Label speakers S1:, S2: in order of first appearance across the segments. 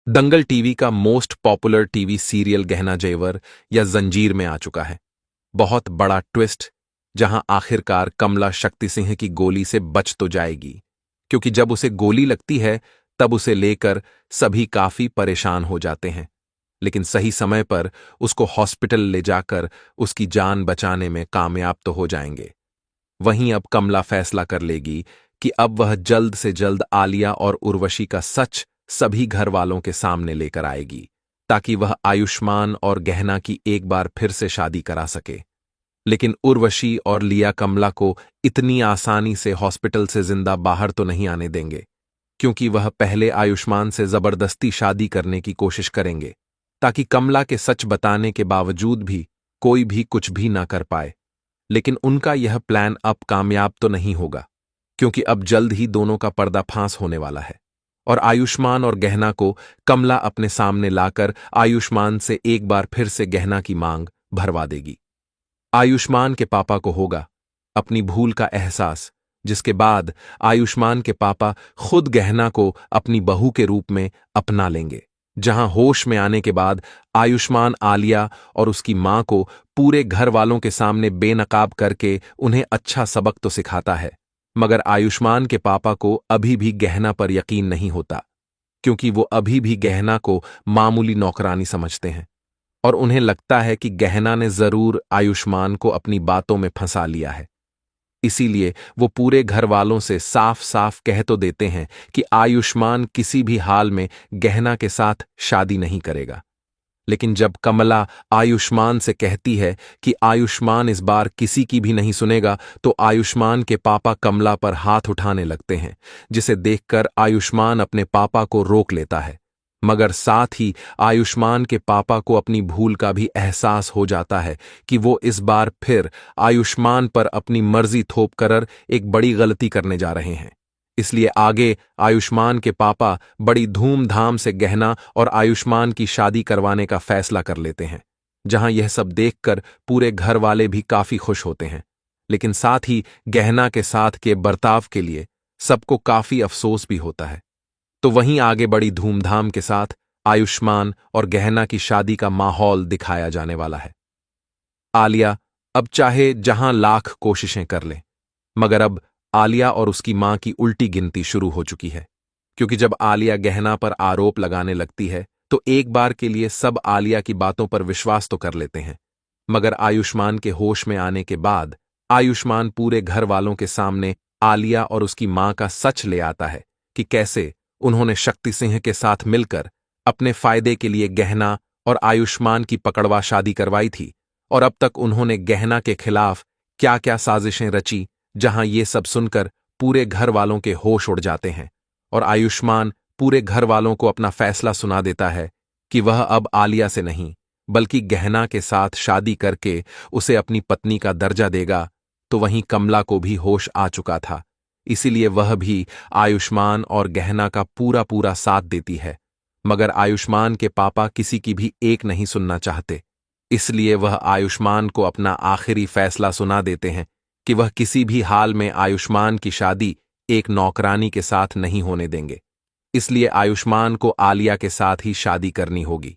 S1: दंगल TV का most popular TV serial गहना जेवर या जंजीर में आ चुका है। बहुत बड़ा ट्विस्ट, जहां आखिरकार कमला शक्ति सिंह की गोली से बच तो जाएगी, क्योंकि जब उसे गोली लगती है तब उसे लेकर सभी काफी परेशान हो जाते हैं, लेकिन सही समय पर उसको हॉस्पिटल ले जाकर उसकी जान बचाने में कामयाब तो हो जाएंगे। वहीं अब कमला फैसला कर लेगी कि अब वह जल्द से जल्द आलिया और उर्वशी का सच सभी घर वालों के सामने लेकर आएगी, ताकि वह आयुष्मान और गहना की एक बार फिर से शादी करा सके। लेकिन उर्वशी और लिया कमला को इतनी आसानी से हॉस्पिटल से जिंदा बाहर तो नहीं आने देंगे, क्योंकि वह पहले आयुष्मान से जबरदस्ती शादी करने की कोशिश करेंगे, ताकि कमला के सच बताने के बावजूद भी कोई भी कुछ भी ना कर पाए। लेकिन उनका यह प्लान अब कामयाब तो नहीं होगा, क्योंकि अब जल्द ही दोनों का पर्दाफाश होने वाला है और आयुष्मान और गहना को कमला अपने सामने लाकर आयुष्मान से एक बार फिर से गहना की मांग भरवा देगी। आयुष्मान के पापा को होगा अपनी भूल का एहसास, जिसके बाद आयुष्मान के पापा खुद गहना को अपनी बहू के रूप में अपना लेंगे। जहां होश में आने के बाद आयुष्मान आलिया और उसकी मां को पूरे घर वालों के सामने बेनकाब करके उन्हें अच्छा सबक तो सिखाता है, मगर आयुष्मान के पापा को अभी भी गहना पर यकीन नहीं होता, क्योंकि वो अभी भी गहना को मामूली नौकरानी समझते हैं और उन्हें लगता है कि गहना ने जरूर आयुष्मान को अपनी बातों में फंसा लिया है। इसीलिए वो पूरे घर वालों से साफ साफ कह तो देते हैं कि आयुष्मान किसी भी हाल में गहना के साथ शादी नहीं करेगा। लेकिन जब कमला आयुष्मान से कहती है कि आयुष्मान इस बार किसी की भी नहीं सुनेगा, तो आयुष्मान के पापा कमला पर हाथ उठाने लगते हैं, जिसे देखकर आयुष्मान अपने पापा को रोक लेता है। मगर साथ ही आयुष्मान के पापा को अपनी भूल का भी एहसास हो जाता है कि वो इस बार फिर आयुष्मान पर अपनी मर्जी थोप कर एक बड़ी गलती करने जा रहे हैं। इसलिए आगे आयुष्मान के पापा बड़ी धूमधाम से गहना और आयुष्मान की शादी करवाने का फैसला कर लेते हैं, जहां यह सब देखकर पूरे घर वाले भी काफी खुश होते हैं। लेकिन साथ ही गहना के साथ के बर्ताव के लिए सबको काफी अफसोस भी होता है। तो वहीं आगे बड़ी धूमधाम के साथ आयुष्मान और गहना की शादी का माहौल दिखाया जाने वाला है। आलिया अब चाहे जहां लाख कोशिशें कर ले, मगर अब आलिया और उसकी मां की उल्टी गिनती शुरू हो चुकी है, क्योंकि जब आलिया गहना पर आरोप लगाने लगती है तो एक बार के लिए सब आलिया की बातों पर विश्वास तो कर लेते हैं, मगर आयुष्मान के होश में आने के बाद आयुष्मान पूरे घर वालों के सामने आलिया और उसकी मां का सच ले आता है कि कैसे उन्होंने शक्ति सिंह के साथ मिलकर अपने फायदे के लिए गहना और आयुष्मान की पकड़वा शादी करवाई थी, और अब तक उन्होंने गहना के खिलाफ क्या क्या साजिशें रची, जहां ये सब सुनकर पूरे घर वालों के होश उड़ जाते हैं और आयुष्मान पूरे घर वालों को अपना फैसला सुना देता है कि वह अब आलिया से नहीं बल्कि गहना के साथ शादी करके उसे अपनी पत्नी का दर्जा देगा। तो वहीं कमला को भी होश आ चुका था, इसीलिए वह भी आयुष्मान और गहना का पूरा पूरा साथ देती है, मगर आयुष्मान के पापा किसी की भी एक नहीं सुनना चाहते। इसलिए वह आयुष्मान को अपना आखिरी फैसला सुना देते हैं कि वह किसी भी हाल में आयुष्मान की शादी एक नौकरानी के साथ नहीं होने देंगे। इसलिए आयुष्मान को आलिया के साथ ही शादी करनी होगी।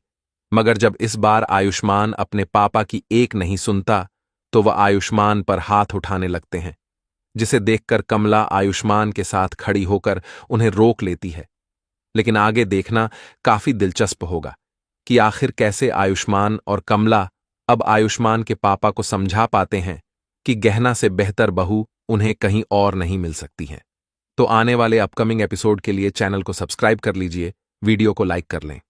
S1: मगर जब इस बार आयुष्मान अपने पापा की एक नहीं सुनता, तो वह आयुष्मान पर हाथ उठाने लगते हैं, जिसे देखकर कमला आयुष्मान के साथ खड़ी होकर उन्हें रोक लेती है। लेकिन आगे देखना काफी दिलचस्प होगा कि आखिर कैसे आयुष्मान और कमला अब आयुष्मान के पापा को समझा पाते हैं कि गहना से बेहतर बहू उन्हें कहीं और नहीं मिल सकती है। तो आने वाले अपकमिंग एपिसोड के लिए चैनल को सब्सक्राइब कर लीजिए, वीडियो को लाइक कर लें।